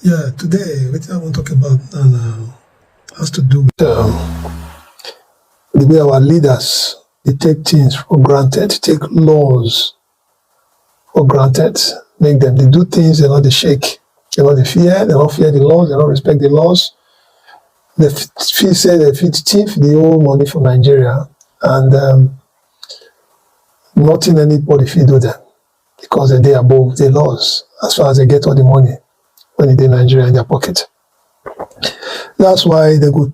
Yeah, today, what I want to talk about has to do with the way our leaders they take things for granted, take laws for granted, make them they do things they not they shake, they don't fear the laws, they don't respect the laws. They feel say they fit thief the whole money from Nigeria, and nothing anybody fit do them because they above the laws as far as they get all the money when they Nigeria in their pocket. That's why they go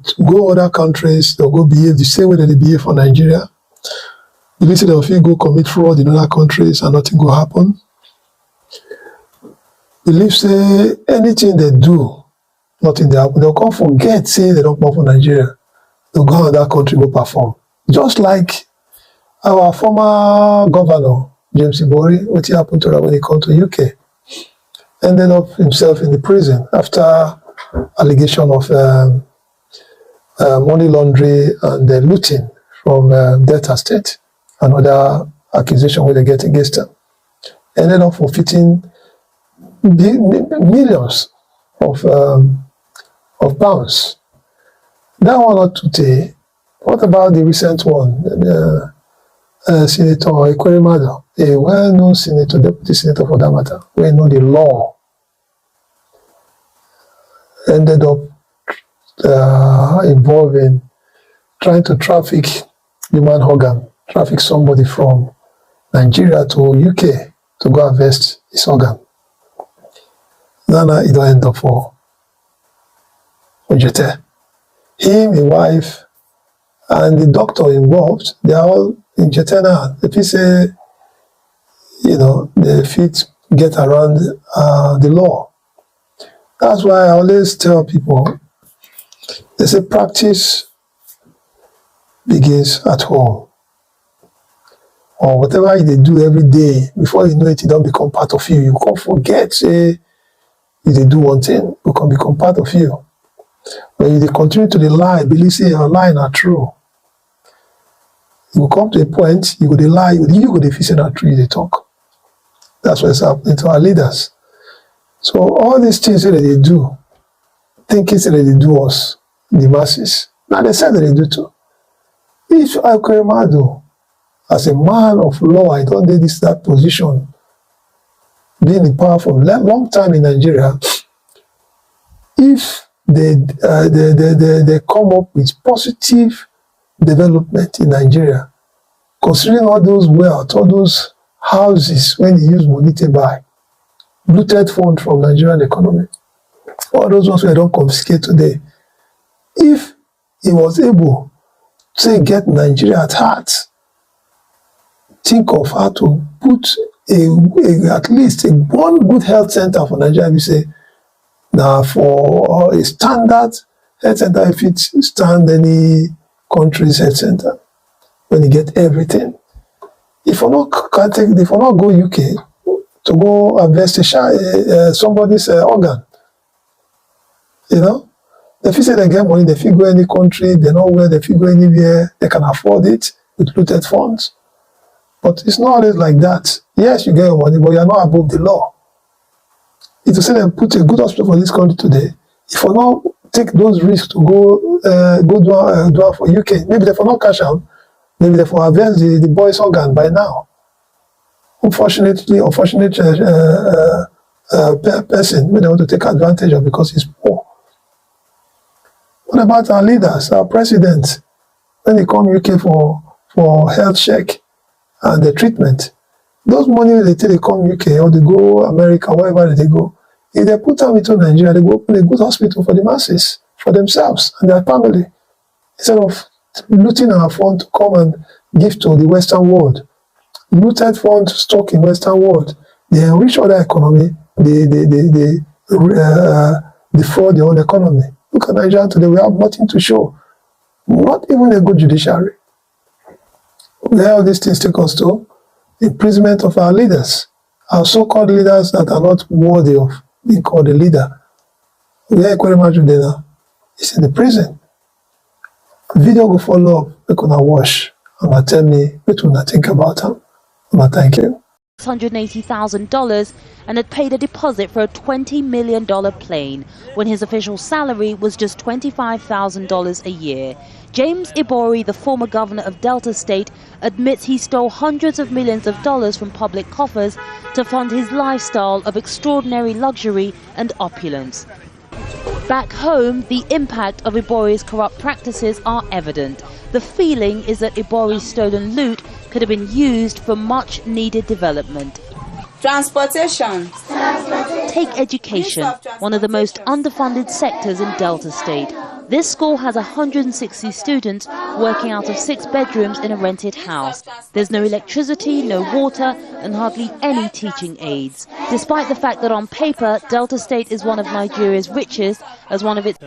other countries, they'll go behave the same way that they behave for Nigeria. The little they'll feel go commit fraud in other countries and nothing will happen. Believe say anything they do, nothing they happen. They'll come forget say they don't perform for Nigeria. They'll go to that country go perform. Just like our former governor, James Ibori, what happened to him when he came to UK. Ended up himself in the prison after allegation of money laundering and looting from Delta State, another accusation where they get against him. Ended up forfeiting millions of pounds. That one not today. What about the recent one? Senator Ekweremadu, a well-known senator, deputy senator for that matter, we know the law, ended up involving trying to traffic human organ, traffic somebody from Nigeria to UK to go harvest his organ. Now it don't end up for Ojete. Him, his wife, and the doctor involved, they are all in Jete now. If you say, they fit get around the law. That's why I always tell people, they say practice begins at home. Or whatever they do every day, before you know it, it don't become part of you. You can't forget, say, if they do one thing, it can become part of you. When you continue to lie, believe say your lie not true. You will come to a point, you go to lie, you go to feel not true, they talk. That's what's happening to our leaders. So all these things that they do, thinking that they do us, the masses, now they say that they do too. If Ekweremadu, as a man of law, I don't need that position, being in power for a long time in Nigeria, if they come up with positive development in Nigeria, considering all those wealth, all those houses when they use money to buy, looted funds from Nigerian economy, all those ones we don't confiscate today. If he was able to say get Nigeria at heart, think of how to put at least one good health center for Nigeria. We say now for a standard health center, if it stand any country's health center, when you get everything. If you not go UK to go invest somebody's organ, if you say they get money, they fit go any country, they know where they fit go anywhere, they can afford it with looted funds. But it's not always like that. Yes, you get your money, but you're not above the law. If you say they put a good hospital for this country today, if you not take those risks to go do for UK, maybe they for not cash out, maybe they for harvest the boy's organ by now. Unfortunate person we they want to take advantage of because he's poor. What about our leaders, our president, when they come UK for health check and the treatment? Those money they take, they come UK or they go America, wherever they go. If they put them into Nigeria, they go open a good hospital for the masses, for themselves and their family, instead of looting our fund to come and give to the Western world. Looted funds stock in Western world. They enrich other economy. They defraud their own economy. Look at Nigeria today. We have nothing to show. Not even a good judiciary. Where all these things take us to? Imprisonment of our leaders. Our so-called leaders that are not worthy of being called a leader. Where Ekweremadu now is in the prison. Video go follow up. We're gonna watch. And tell me what you think about them. And thank you. $680,000 and had paid a deposit for a $20 million plane when his official salary was just $25,000 a year. James Ibori, the former governor of Delta State, admits he stole hundreds of millions of dollars from public coffers to fund his lifestyle of extraordinary luxury and opulence. Back home, the impact of Ibori's corrupt practices are evident. The feeling is that Ibori's stolen loot could have been used for much needed development. Transportation. Take education, one of the most underfunded sectors in Delta State. This school has 160 students working out of 6 bedrooms in a rented house. There's no electricity, no water, and hardly any teaching aids. Despite the fact that on paper, Delta State is one of Nigeria's richest, as one of its...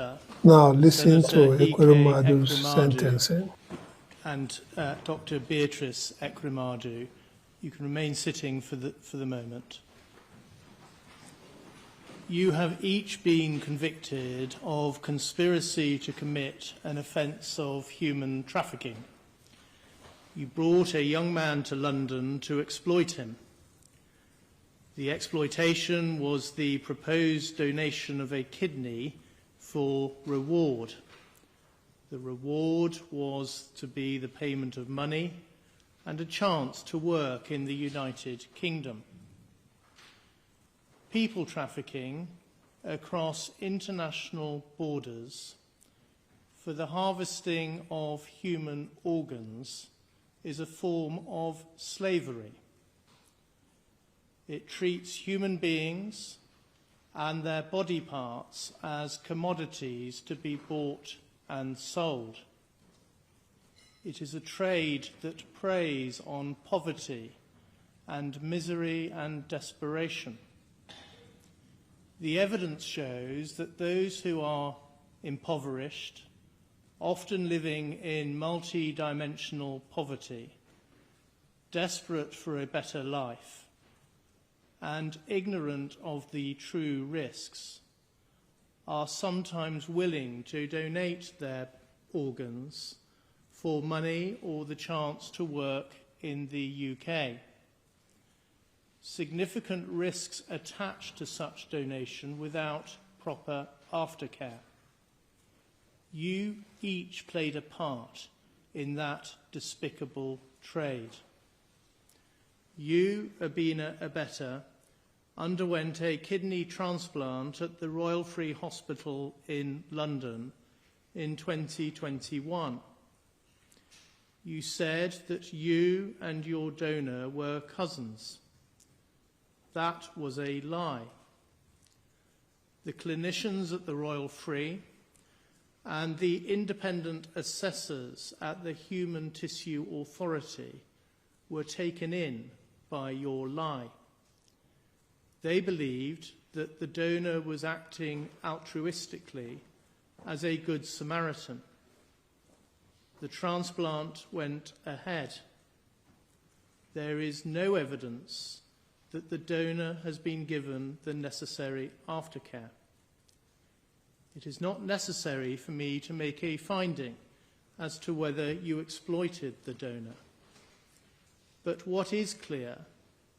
Now listen to Ekweremadu's sentencing. And Dr. Beatrice Ekweremadu, you can remain sitting for the moment. You have each been convicted of conspiracy to commit an offence of human trafficking. You brought a young man to London to exploit him. The exploitation was the proposed donation of a kidney for reward. The reward was to be the payment of money and a chance to work in the United Kingdom. People trafficking across international borders for the harvesting of human organs is a form of slavery. It treats human beings and their body parts as commodities to be bought and sold. It is a trade that preys on poverty and misery and desperation. The evidence shows that those who are impoverished, often living in multi-dimensional poverty, desperate for a better life, and ignorant of the true risks, are sometimes willing to donate their organs for money or the chance to work in the UK. Significant risks attached to such donation without proper aftercare. You each played a part in that despicable trade. You, Abina Abeta, underwent a kidney transplant at the Royal Free Hospital in London in 2021. You said that you and your donor were cousins. That was a lie. The clinicians at the Royal Free and the independent assessors at the Human Tissue Authority were taken in by your lie. They believed that the donor was acting altruistically as a good Samaritan. The transplant went ahead. There is no evidence that the donor has been given the necessary aftercare. It is not necessary for me to make a finding as to whether you exploited the donor. But what is clear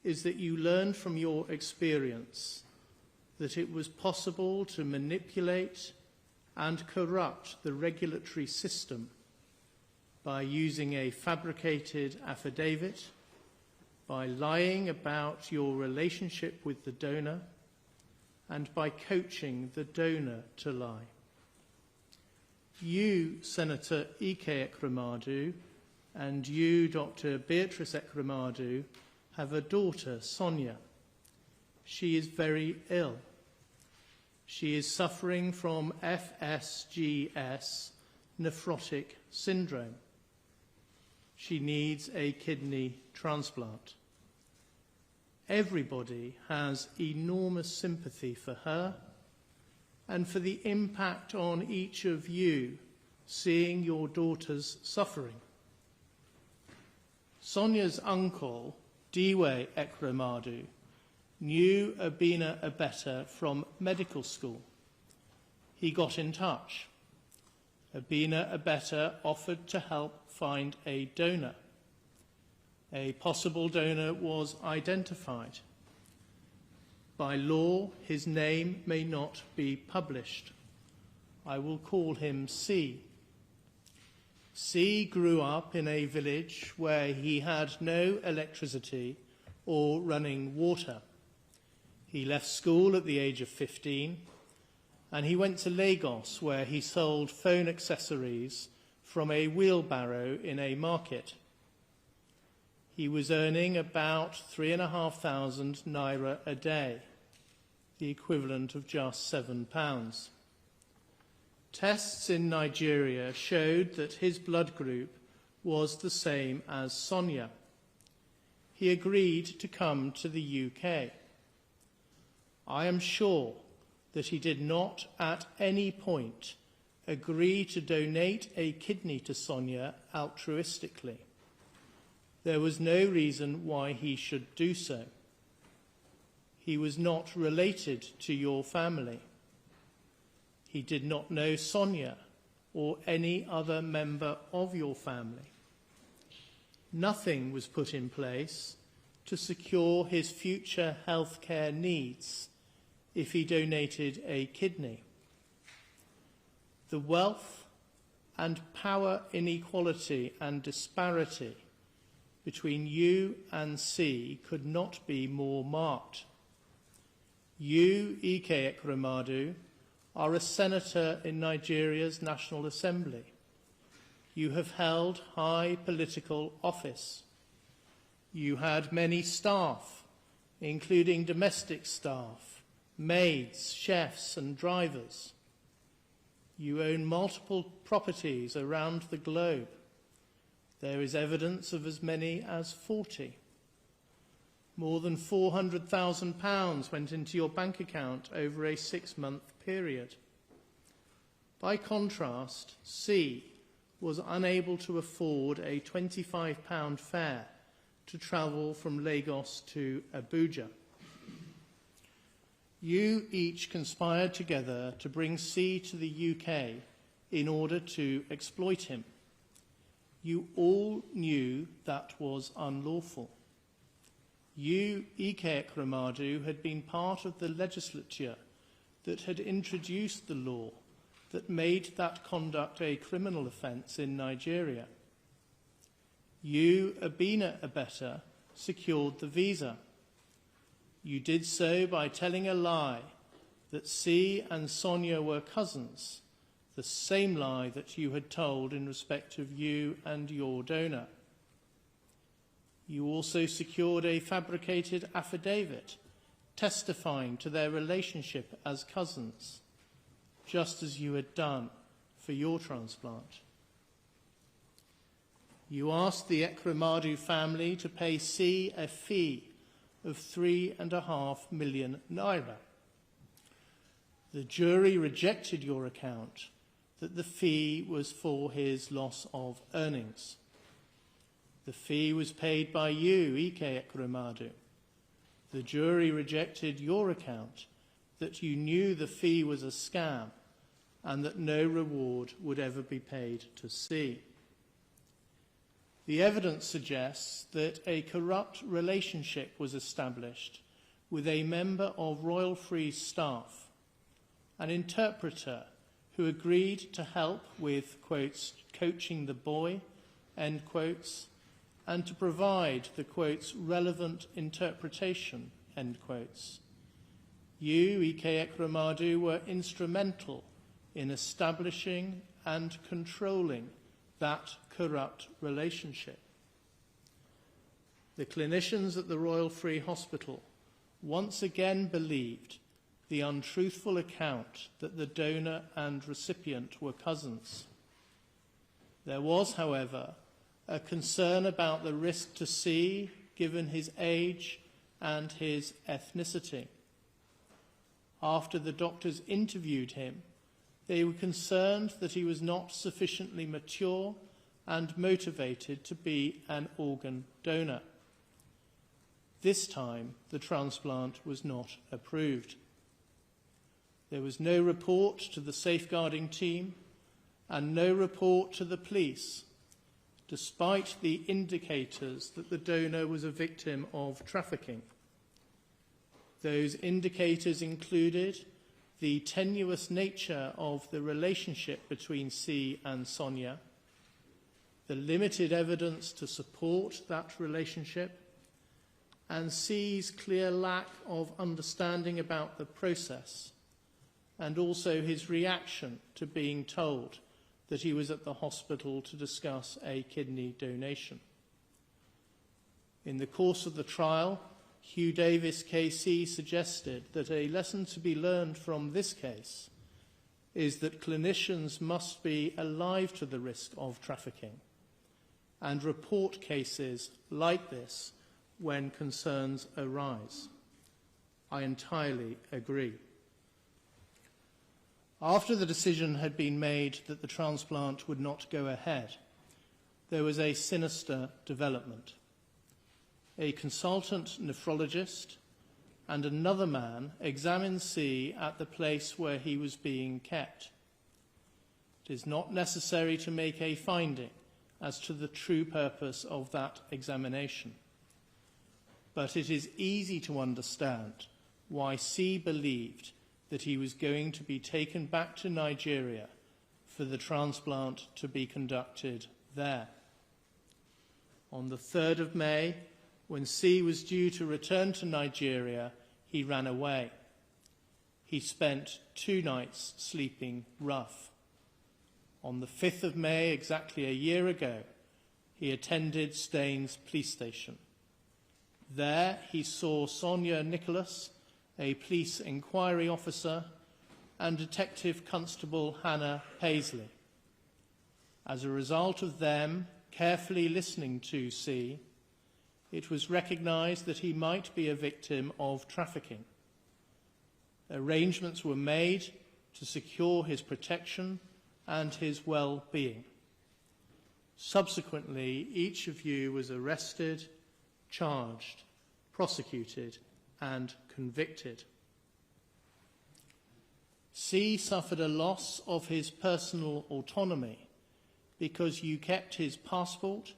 is that you learned from your experience that it was possible to manipulate and corrupt the regulatory system by using a fabricated affidavit, by lying about your relationship with the donor, and by coaching the donor to lie. You, Senator Ike Ekweremadu, and you, Dr. Beatrice Ekweremadu, have a daughter, Sonia. She is very ill. She is suffering from FSGS, nephrotic syndrome. She needs a kidney transplant. Everybody has enormous sympathy for her and for the impact on each of you seeing your daughter's suffering. Sonia's uncle, Diwe Ekweremadu, knew Abina Abeta from medical school. He got in touch. Abina Abeta offered to help find a donor. A possible donor was identified. By law, his name may not be published. I will call him C. C grew up in a village where he had no electricity or running water. He left school at the age of 15, and he went to Lagos, where he sold phone accessories from a wheelbarrow in a market. He was earning about 3,500 naira a day, the equivalent of just £7. Tests in Nigeria showed that his blood group was the same as Sonia. He agreed to come to the UK. I am sure that he did not at any point agree to donate a kidney to Sonia altruistically. There was no reason why he should do so. He was not related to your family. He did not know Sonia or any other member of your family. Nothing was put in place to secure his future healthcare needs if he donated a kidney. The wealth and power inequality and disparity between you and C could not be more marked. You, Ike Ekremadu, are a senator in Nigeria's National Assembly. You have held high political office. You had many staff, including domestic staff, maids, chefs, and drivers. You own multiple properties around the globe. There is evidence of as many as 40. More than £400,000 went into your bank account over a 6-month period. By contrast, C was unable to afford a £25 fare to travel from Lagos to Abuja. You each conspired together to bring C to the UK in order to exploit him. You all knew that was unlawful. You, Ike Ekremadu, had been part of the legislature that had introduced the law that made that conduct a criminal offence in Nigeria. You, Abina Abeta, secured the visa. You did so by telling a lie that C and Sonia were cousins, the same lie that you had told in respect of you and your donor. You also secured a fabricated affidavit testifying to their relationship as cousins, just as you had done for your transplant. You asked the Ekremadu family to pay C a fee of 3.5 million naira. The jury rejected your account that the fee was for his loss of earnings. The fee was paid by you, Ike Ekremadu. The jury rejected your account that you knew the fee was a scam and that no reward would ever be paid to C. The evidence suggests that a corrupt relationship was established with a member of Royal Free staff, an interpreter who agreed to help with, quotes, coaching the boy, end quotes, and to provide the, quotes, relevant interpretation, end quotes. You, Ike Ekremadu, were instrumental in establishing and controlling that corrupt relationship. The clinicians at the Royal Free Hospital once again believed the untruthful account that the donor and recipient were cousins. There was, however, a concern about the risk to C given his age and his ethnicity. After the doctors interviewed him, they were concerned that he was not sufficiently mature and motivated to be an organ donor. This time, the transplant was not approved. There was no report to the safeguarding team and no report to the police despite the indicators that the donor was a victim of trafficking. Those indicators included the tenuous nature of the relationship between C and Sonia, the limited evidence to support that relationship, and C's clear lack of understanding about the process, and also his reaction to being told that he was at the hospital to discuss a kidney donation. In the course of the trial, Hugh Davis KC suggested that a lesson to be learned from this case is that clinicians must be alive to the risk of trafficking and report cases like this when concerns arise. I entirely agree. After the decision had been made that the transplant would not go ahead, there was a sinister development. A consultant nephrologist and another man examined C at the place where he was being kept. It is not necessary to make a finding as to the true purpose of that examination, but it is easy to understand why C believed that he was going to be taken back to Nigeria for the transplant to be conducted there. On the 3rd of May, when C was due to return to Nigeria, he ran away. He spent 2 nights sleeping rough. On the 5th of May, exactly a year ago, he attended Staines police station. There he saw Sonia Nicholas, a police inquiry officer, and Detective Constable Hannah Paisley. As a result of them carefully listening to C, it was recognised that he might be a victim of trafficking. Arrangements were made to secure his protection and his well-being. Subsequently, each of you was arrested, charged, prosecuted, and convicted. C suffered a loss of his personal autonomy because you kept his passport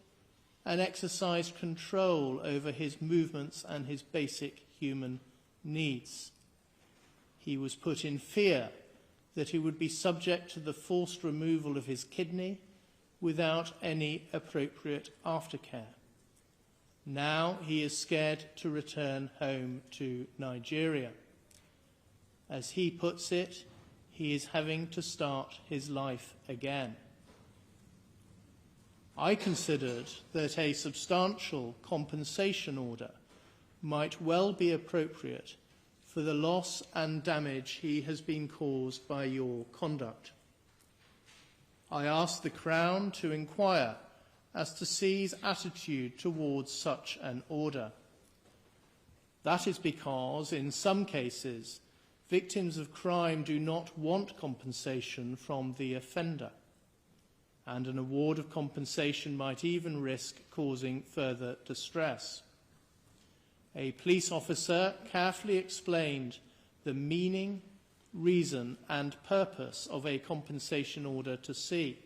and exercised control over his movements and his basic human needs. He was put in fear that he would be subject to the forced removal of his kidney without any appropriate aftercare. Now he is scared to return home to Nigeria. As he puts it, he is having to start his life again. I considered that a substantial compensation order might well be appropriate for the loss and damage he has been caused by your conduct. I asked the Crown to inquire as to C's attitude towards such an order. That is because, in some cases, victims of crime do not want compensation from the offender, and an award of compensation might even risk causing further distress. A police officer carefully explained the meaning, reason, and purpose of a compensation order to C.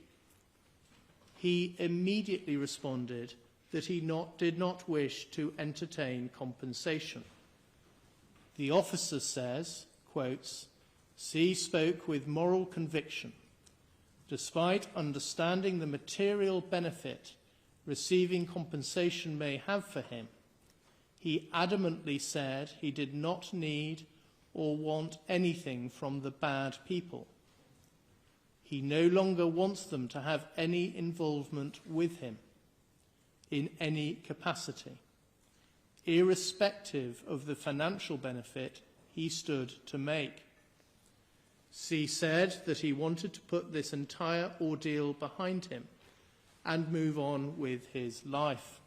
He immediately responded that he did not wish to entertain compensation. The officer says, quotes, "C spoke with moral conviction. Despite understanding the material benefit receiving compensation may have for him, he adamantly said he did not need or want anything from the bad people. He no longer wants them to have any involvement with him in any capacity, irrespective of the financial benefit he stood to make. C said that he wanted to put this entire ordeal behind him and move on with his life.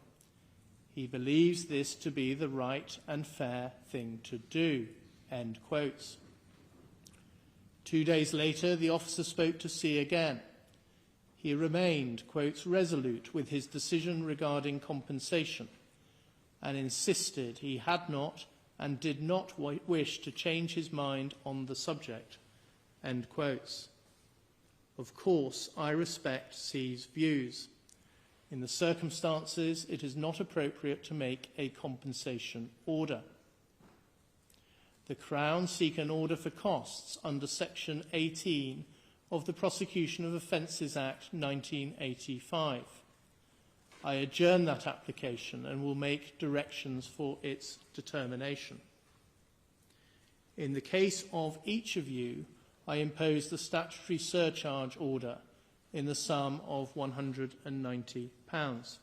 He believes this to be the right and fair thing to do." End quotes. 2 days later, the officer spoke to C again. He remained, quotes, "resolute with his decision regarding compensation and insisted he had not and did not wish to change his mind on the subject." End quotes. Of course, I respect C's views. In the circumstances, it is not appropriate to make a compensation order. The Crown seek an order for costs under Section 18 of the Prosecution of Offences Act 1985. I adjourn that application and will make directions for its determination. In the case of each of you, I impose the statutory surcharge order in the sum of £190.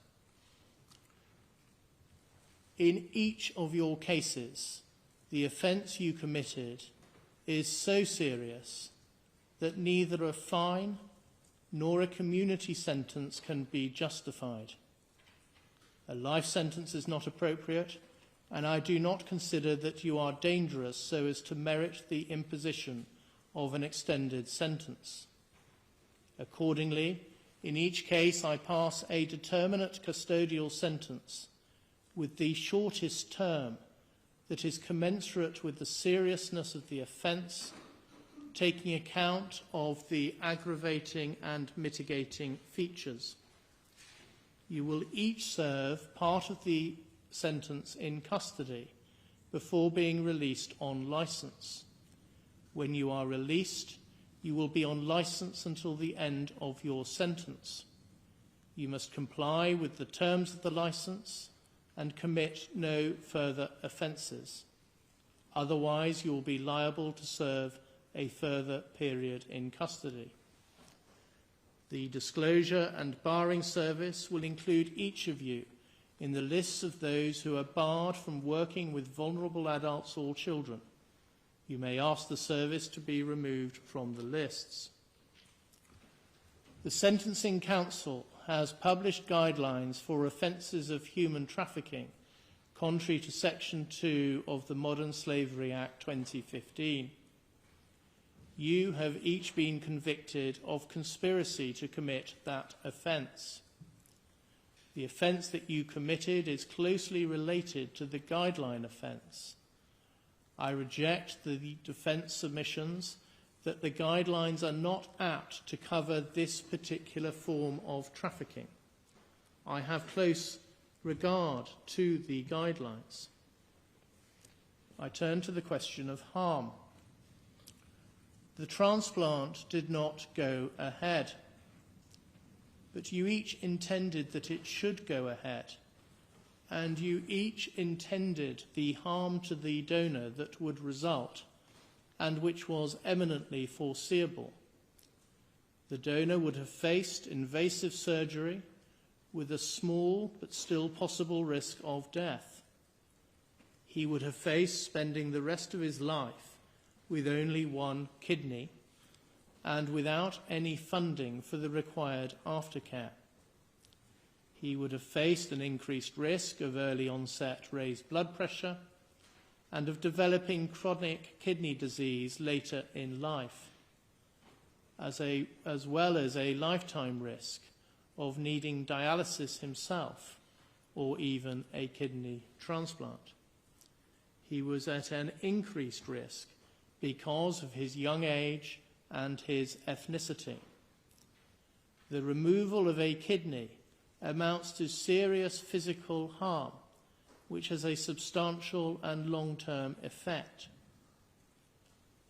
In each of your cases, the offence you committed is so serious that neither a fine nor a community sentence can be justified. A life sentence is not appropriate, and I do not consider that you are dangerous so as to merit the imposition of an extended sentence. Accordingly, in each case I pass a determinate custodial sentence with the shortest term that is commensurate with the seriousness of the offence, taking account of the aggravating and mitigating features. You will each serve part of the sentence in custody before being released on licence. When you are released, you will be on licence until the end of your sentence. You must comply with the terms of the licence and commit no further offences. Otherwise, you will be liable to serve a further period in custody. The disclosure and barring service will include each of you in the lists of those who are barred from working with vulnerable adults or children. You may ask the service to be removed from the lists. The Sentencing Council has published guidelines for offences of human trafficking, contrary to Section 2 of the Modern Slavery Act 2015. You have each been convicted of conspiracy to commit that offence. The offence that you committed is closely related to the guideline offence. I reject the defence submissions that the guidelines are not apt to cover this particular form of trafficking. I have close regard to the guidelines. I turn to the question of harm. The transplant did not go ahead, but you each intended that it should go ahead, and you each intended the harm to the donor that would result, and which was eminently foreseeable. The donor would have faced invasive surgery with a small but still possible risk of death. He would have faced spending the rest of his life with only one kidney and without any funding for the required aftercare. He would have faced an increased risk of early onset raised blood pressure and of developing chronic kidney disease later in life, as well as a lifetime risk of needing dialysis himself or even a kidney transplant. He was at an increased risk because of his young age and his ethnicity. The removal of a kidney amounts to serious physical harm, which has a substantial and long-term effect.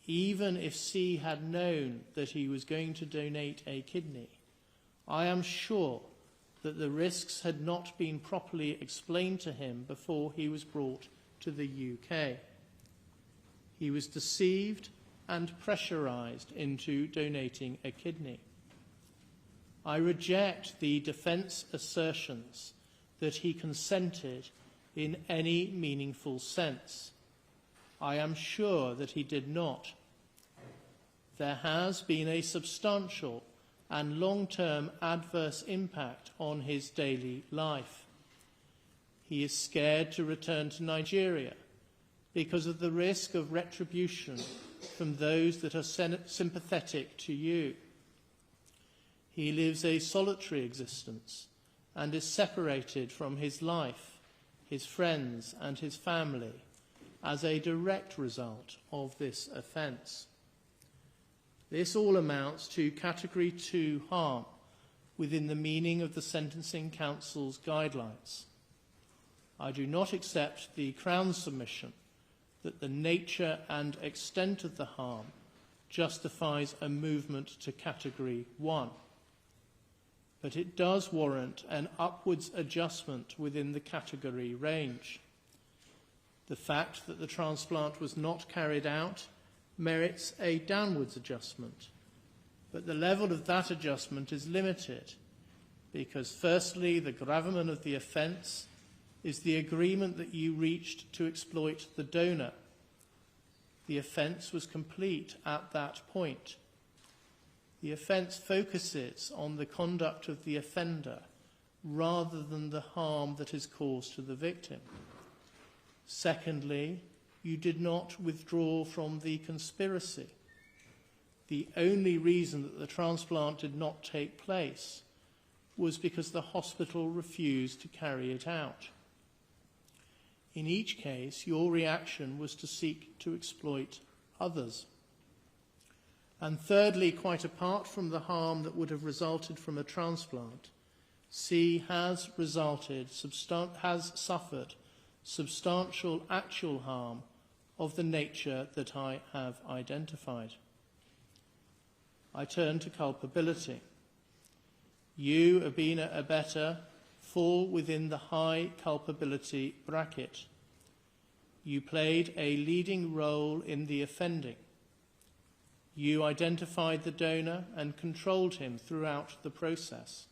Even if C had known that he was going to donate a kidney, I am sure that the risks had not been properly explained to him before he was brought to the UK. He was deceived and pressurised into donating a kidney. I reject the defence assertions that he consented in any meaningful sense. I am sure that he did not. There has been a substantial and long-term adverse impact on his daily life. He is scared to return to Nigeria because of the risk of retribution from those that are sympathetic to you. He lives a solitary existence and is separated from his life, his friends and his family as a direct result of this offence. This all amounts to Category 2 harm, within the meaning of the Sentencing Council's guidelines. I do not accept the Crown's submission that the nature and extent of the harm justifies a movement to Category 1. But it does warrant an upwards adjustment within the category range. The fact that the transplant was not carried out merits a downwards adjustment, but the level of that adjustment is limited because, firstly, the gravamen of the offence is the agreement that you reached to exploit the donor. The offence was complete at that point. The offence focuses on the conduct of the offender rather than the harm that is caused to the victim. Secondly, you did not withdraw from the conspiracy. The only reason that the transplant did not take place was because the hospital refused to carry it out. In each case, your reaction was to seek to exploit others. And thirdly, quite apart from the harm that would have resulted from a transplant, C has suffered substantial actual harm of the nature that I have identified. I turn to culpability. You, Abina Abeta, fall within the high culpability bracket. You played a leading role in the offending. You identified the donor and controlled him throughout the process.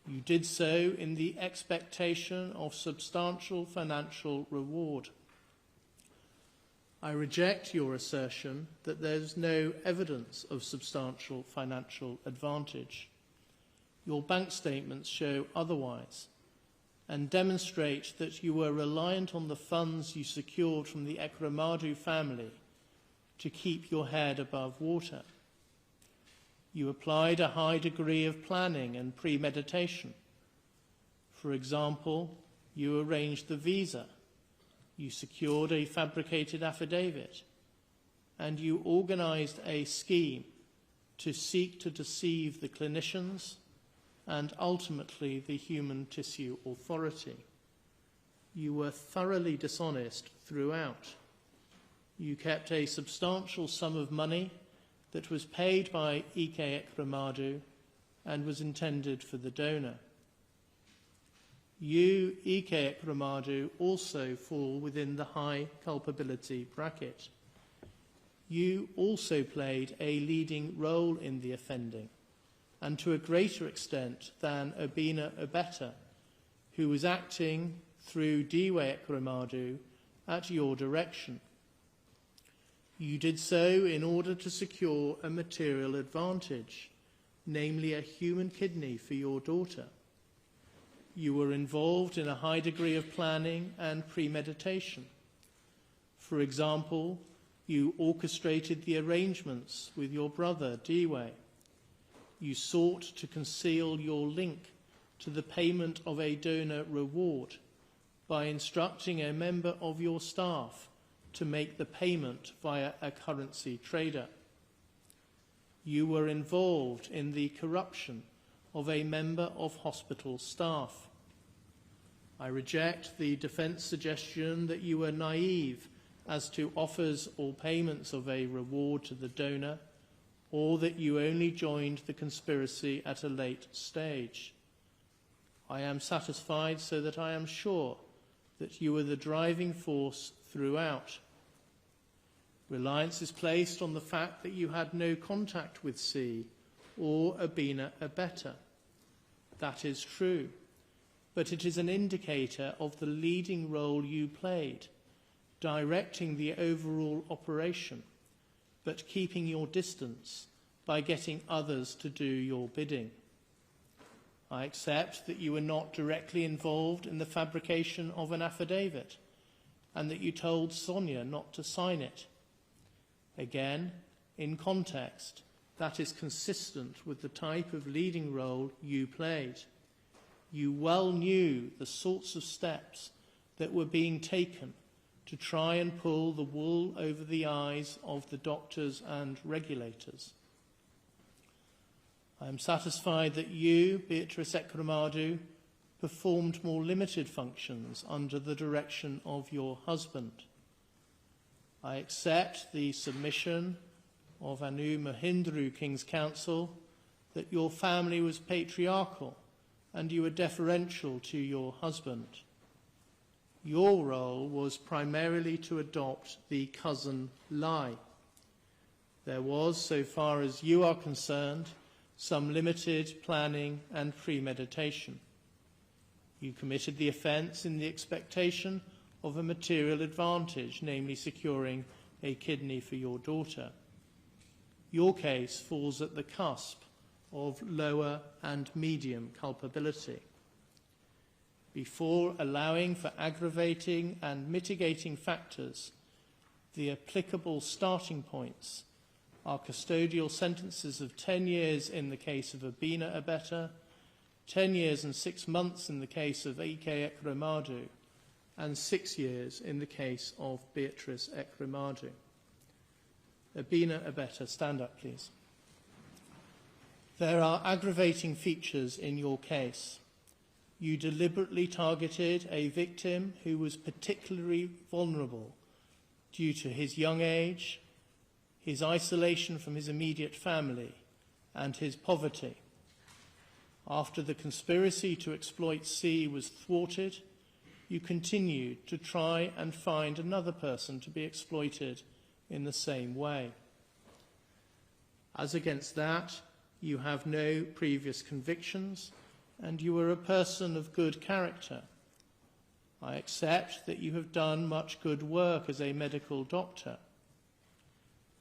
You did so in the expectation of substantial financial reward. I reject your assertion that there is no evidence of substantial financial advantage. Your bank statements show otherwise and demonstrate that you were reliant on the funds you secured from the Ekramadu family to keep your head above water. You applied a high degree of planning and premeditation. For example, you arranged the visa, you secured a fabricated affidavit, and you organized a scheme to seek to deceive the clinicians and ultimately the Human Tissue Authority. You were thoroughly dishonest throughout. You kept a substantial sum of money that was paid by Ike Ekramadu and was intended for the donor. You, Ike Ekramadu, also fall within the high culpability bracket. You also played a leading role in the offending, and to a greater extent than Abina Abeta, who was acting through Diwe Ekramadu at your direction. You did so in order to secure a material advantage, namely a human kidney for your daughter. You were involved in a high degree of planning and premeditation. For example, you orchestrated the arrangements with your brother, Diwe. You sought to conceal your link to the payment of a donor reward by instructing a member of your staff to make the payment via a currency trader. You were involved in the corruption of a member of hospital staff. I reject the defence suggestion that you were naive as to offers or payments of a reward to the donor, or that you only joined the conspiracy at a late stage. I am satisfied so that I am sure that you were the driving force throughout. Reliance is placed on the fact that you had no contact with C or Abina Abeta. That is true, but it is an indicator of the leading role you played, directing the overall operation, but keeping your distance by getting others to do your bidding. I accept that you were not directly involved in the fabrication of an affidavit and that you told Sonia not to sign it. Again, in context, that is consistent with the type of leading role you played. You well knew the sorts of steps that were being taken to try and pull the wool over the eyes of the doctors and regulators. I am satisfied that you, Beatrice Ekremadu, performed more limited functions under the direction of your husband. I accept the submission of Anu Mahindru King's Council that your family was patriarchal and you were deferential to your husband. Your role was primarily to adopt the cousin lie. There was, so far as you are concerned, some limited planning and premeditation. You committed the offence in the expectation of a material advantage, namely securing a kidney for your daughter. Your case falls at the cusp of lower and medium culpability. Before allowing for aggravating and mitigating factors, the applicable starting points are custodial sentences of 10 years in the case of Abina Abeta, 10 years and 6 months in the case of Ike Ekremadu, and 6 years in the case of Beatrice Ekremadu. Abina Abeta, stand up, please. There are aggravating features in your case. You deliberately targeted a victim who was particularly vulnerable due to his young age, his isolation from his immediate family, and his poverty. After the conspiracy to exploit C was thwarted, you continued to try and find another person to be exploited in the same way. As against that, you have no previous convictions, and you are a person of good character. I accept that you have done much good work as a medical doctor.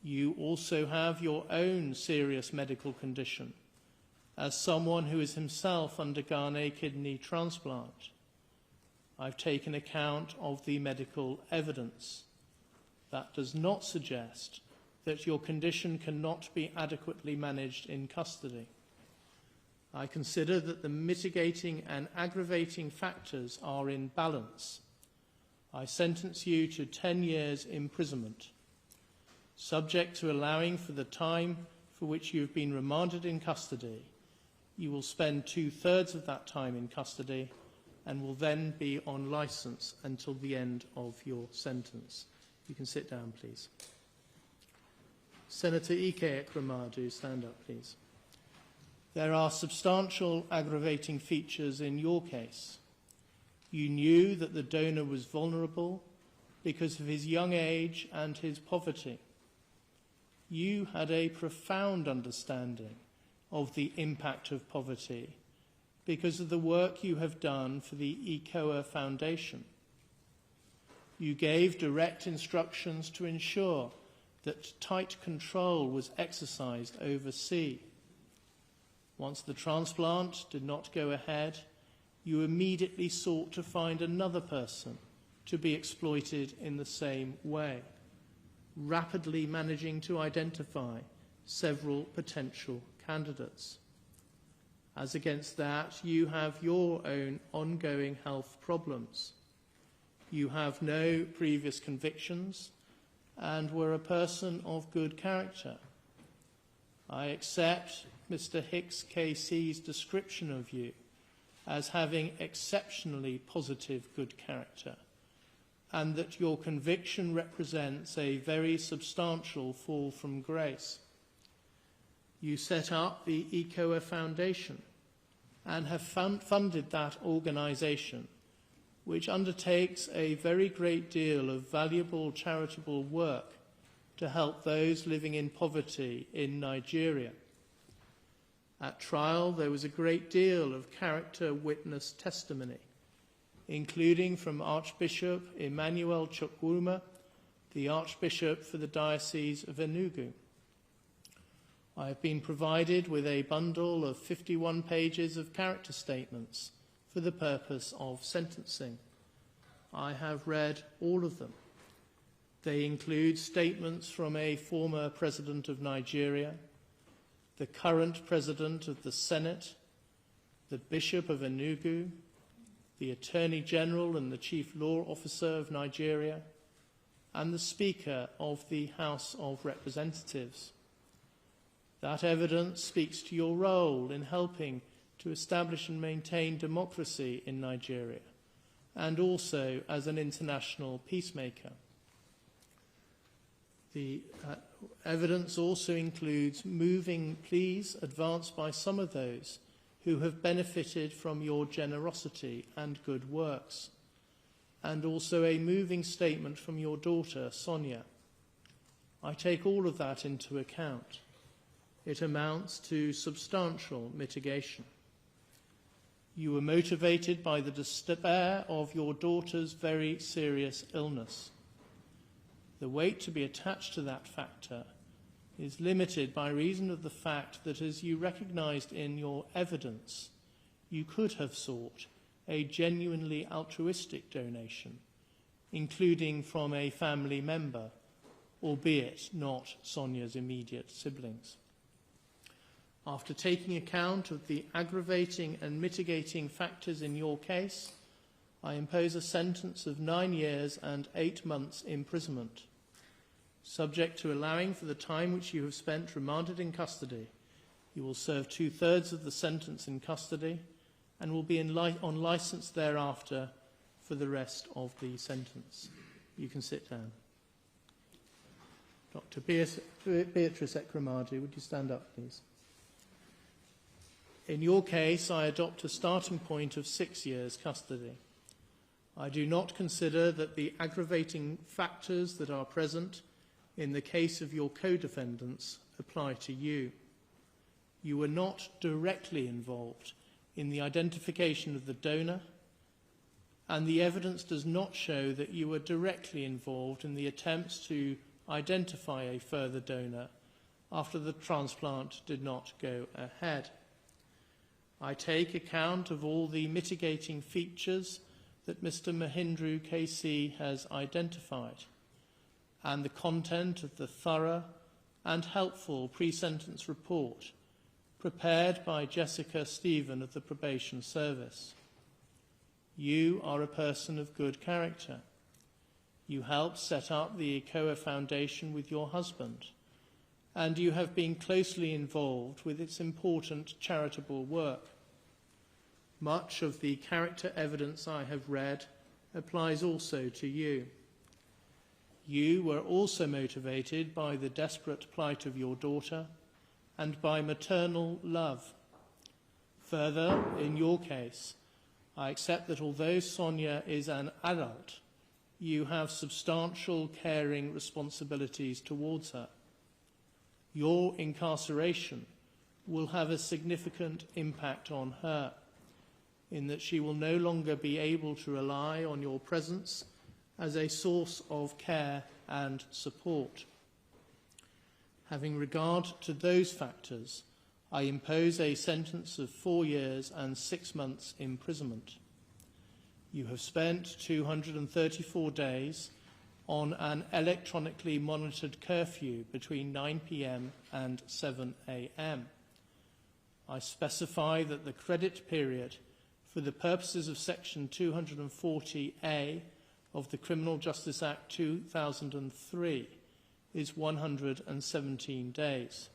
You also have your own serious medical condition, as someone who has himself undergone a kidney transplant. I've taken account of the medical evidence. That does not suggest that your condition cannot be adequately managed in custody. I consider that the mitigating and aggravating factors are in balance. I sentence you to 10 years imprisonment, subject to allowing for the time for which you have been remanded in custody. You will spend 2/3 of that time in custody and will then be on licence until the end of your sentence. You can sit down, please. Senator Ike Ekremadu, stand up, please. There are substantial aggravating features in your case. You knew that the donor was vulnerable because of his young age and his poverty. You had a profound understanding of the impact of poverty because of the work you have done for the ECOA Foundation. You gave direct instructions to ensure that tight control was exercised over C. Once the transplant did not go ahead, you immediately sought to find another person to be exploited in the same way, rapidly managing to identify several potential candidates. As against that, you have your own ongoing health problems. You have no previous convictions and were a person of good character. I accept Mr. Hicks KC's description of you as having exceptionally positive good character, and that your conviction represents a very substantial fall from grace. You set up the ECOA Foundation and have funded that organisation, which undertakes a very great deal of valuable charitable work to help those living in poverty in Nigeria. At trial, there was a great deal of character witness testimony, including from Archbishop Emmanuel Chukwuma, the Archbishop for the Diocese of Enugu. I have been provided with a bundle of 51 pages of character statements for the purpose of sentencing. I have read all of them. They include statements from a former president of Nigeria, the current president of the Senate, the Bishop of Enugu, the Attorney General and the Chief Law Officer of Nigeria, and the Speaker of the House of Representatives. That evidence speaks to your role in helping to establish and maintain democracy in Nigeria, and also as an international peacemaker. The evidence also includes moving pleas advanced by some of those who have benefited from your generosity and good works, and also a moving statement from your daughter, Sonia. I take all of that into account. It amounts to substantial mitigation. You were motivated by the despair of your daughter's very serious illness. The weight to be attached to that factor is limited by reason of the fact that, as you recognised in your evidence, you could have sought a genuinely altruistic donation, including from a family member, albeit not Sonia's immediate siblings. After taking account of the aggravating and mitigating factors in your case, I impose a sentence of 9 years and 8 months imprisonment. Subject to allowing for the time which you have spent remanded in custody, you will serve 2/3 of the sentence in custody and will be on licence thereafter for the rest of the sentence. You can sit down. Dr. Beatrice Ekramadi, would you stand up, please? In your case, I adopt a starting point of 6 years custody. I do not consider that the aggravating factors that are present in the case of your co-defendants apply to you. You were not directly involved in the identification of the donor, and the evidence does not show that you were directly involved in the attempts to identify a further donor after the transplant did not go ahead. I take account of all the mitigating features that Mr. Mahindra KC has identified, and the content of the thorough and helpful pre-sentence report prepared by Jessica Stephen of the Probation Service. You are a person of good character. You helped set up the ECOA Foundation with your husband, and you have been closely involved with its important charitable work. Much of the character evidence I have read applies also to you. You were also motivated by the desperate plight of your daughter and by maternal love. Further, in your case, I accept that although Sonia is an adult, you have substantial caring responsibilities towards her. Your incarceration will have a significant impact on her, in that she will no longer be able to rely on your presence as a source of care and support. Having regard to those factors, I impose a sentence of 4 years and 6 months imprisonment. You have spent 234 days on an electronically monitored curfew between 9 p.m. and 7 a.m. I specify that the credit period for the purposes of Section 240A of the Criminal Justice Act 2003 is 117 days.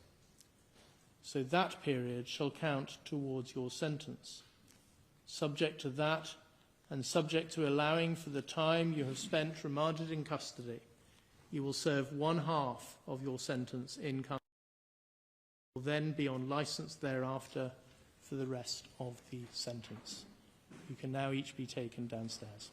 So that period shall count towards your sentence. Subject to that, and subject to allowing for the time you have spent remanded in custody, you will serve 1/2 of your sentence in custody. You will then be on licence thereafter for the rest of the sentence. You can now each be taken downstairs.